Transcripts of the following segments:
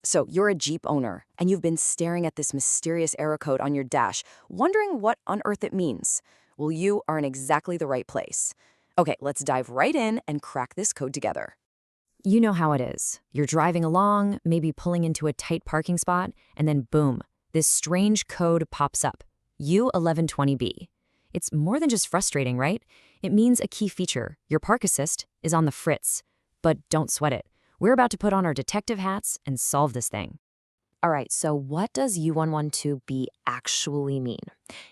So you're a Jeep owner, and you've been staring at this mysterious error code on your dash, wondering what on earth it means. Well, you are in exactly the right place. Okay, let's dive right in and crack this code together. You know how it is. You're driving along, maybe pulling into a tight parking spot, and then boom, this strange code pops up. U112B. It's more than just frustrating, right? It means a key feature, your park assist, is on the fritz. But don't sweat it. We're about to put on our detective hats and solve this thing. All right, so what does U112B actually mean?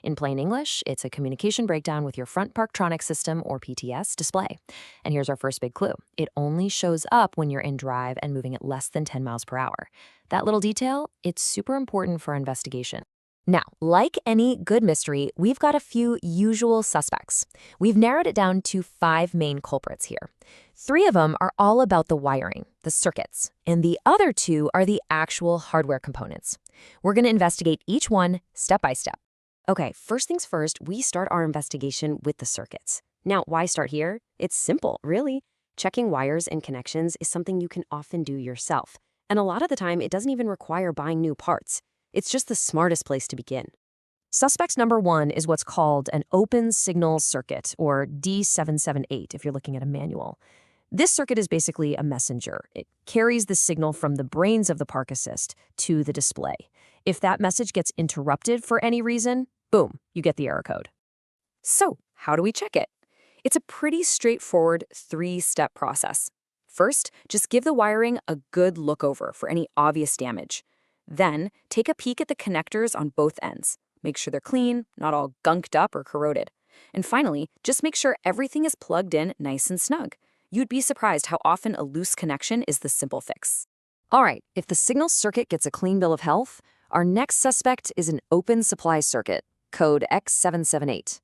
In plain English, it's a communication breakdown with your front parktronic system, or PTS, display. And here's our first big clue. It only shows up when you're in drive and moving at less than 10 miles per hour. That little detail, it's super important for our investigation. Now, like any good mystery, we've got a few usual suspects. We've narrowed it down to 5 main culprits here. 3 of them are all about the wiring, the circuits, and the other 2 are the actual hardware components. We're going to investigate each one step by step. Okay, first things first, we start our investigation with the circuits. Now, why start here? It's simple, really. Checking wires and connections is something you can often do yourself. And a lot of the time, it doesn't even require buying new parts. It's just the smartest place to begin. Suspect number 1 is what's called an open signal circuit, or D778 if you're looking at a manual. This circuit is basically a messenger. It carries the signal from the brains of the park assist to the display. If that message gets interrupted for any reason, boom, you get the error code. So, how do we check it? It's a pretty straightforward 3-step process. First, just give the wiring a good look over for any obvious damage. Then, take a peek at the connectors on both ends. Make sure they're clean, not all gunked up or corroded. And finally, just make sure everything is plugged in nice and snug. You'd be surprised how often a loose connection is the simple fix. All right, if the signal circuit gets a clean bill of health, our next suspect is an open supply circuit, code X778.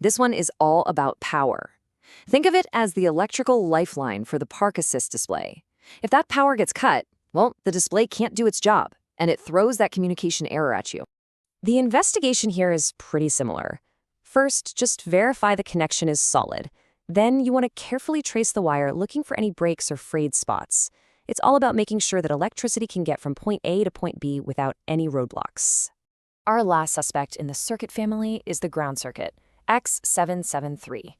This one is all about power. Think of it as the electrical lifeline for the park assist display. If that power gets cut, well, the display can't do its job, and it throws that communication error at you. The investigation here is pretty similar. First, just verify the connection is solid. Then you want to carefully trace the wire, looking for any breaks or frayed spots. It's all about making sure that electricity can get from point A to point B without any roadblocks. Our last suspect in the circuit family is the ground circuit, X773.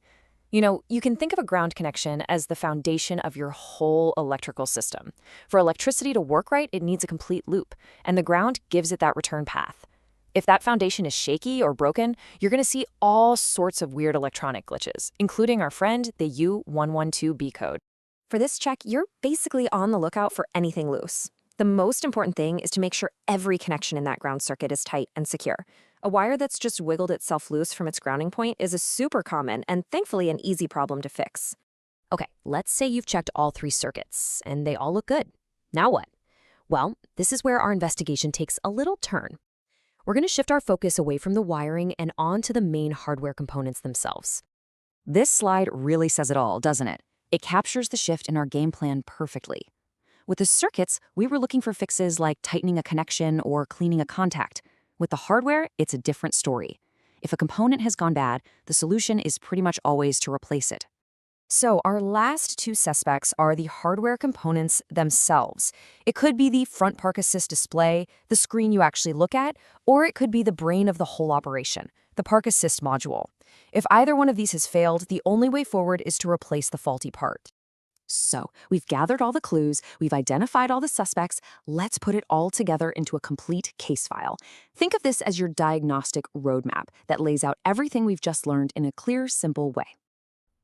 You know, you can think of a ground connection as the foundation of your whole electrical system. For electricity to work right, it needs a complete loop, and the ground gives it that return path. If that foundation is shaky or broken, you're going to see all sorts of weird electronic glitches, including our friend, the U112B code. For this check, you're basically on the lookout for anything loose. The most important thing is to make sure every connection in that ground circuit is tight and secure. A wire that's just wiggled itself loose from its grounding point is a super common and thankfully an easy problem to fix. Okay, let's say you've checked all 3 circuits and they all look good. Now what? Well, this is where our investigation takes a little turn. We're going to shift our focus away from the wiring and on to the main hardware components themselves. This slide really says it all, doesn't it? It captures the shift in our game plan perfectly. With the circuits, we were looking for fixes like tightening a connection or cleaning a contact. With the hardware, it's a different story. If a component has gone bad, the solution is pretty much always to replace it. So our last 2 suspects are the hardware components themselves. It could be the front park assist display, the screen you actually look at, or it could be the brain of the whole operation, the park assist module. If either one of these has failed, the only way forward is to replace the faulty part. So, we've gathered all the clues, we've identified all the suspects, let's put it all together into a complete case file. Think of this as your diagnostic roadmap that lays out everything we've just learned in a clear, simple way.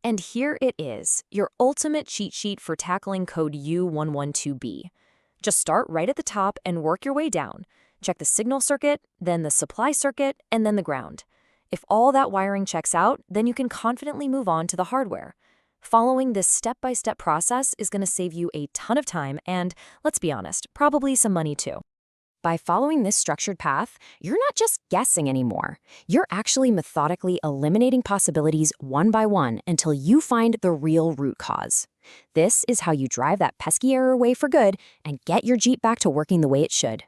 And here it is, your ultimate cheat sheet for tackling code U112B. Just start right at the top and work your way down. Check the signal circuit, then the supply circuit, and then the ground. If all that wiring checks out, then you can confidently move on to the hardware. Following this step-by-step process is going to save you a ton of time and, let's be honest, probably some money too. By following this structured path, you're not just guessing anymore. You're actually methodically eliminating possibilities one by one until you find the real root cause. This is how you drive that pesky error away for good and get your Jeep back to working the way it should.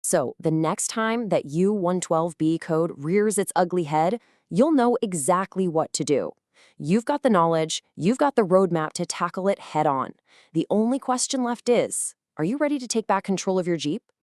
So, the next time that U112B code rears its ugly head, you'll know exactly what to do. You've got the knowledge, you've got the roadmap to tackle it head on. The only question left is, Are you ready to take back control of your Jeep?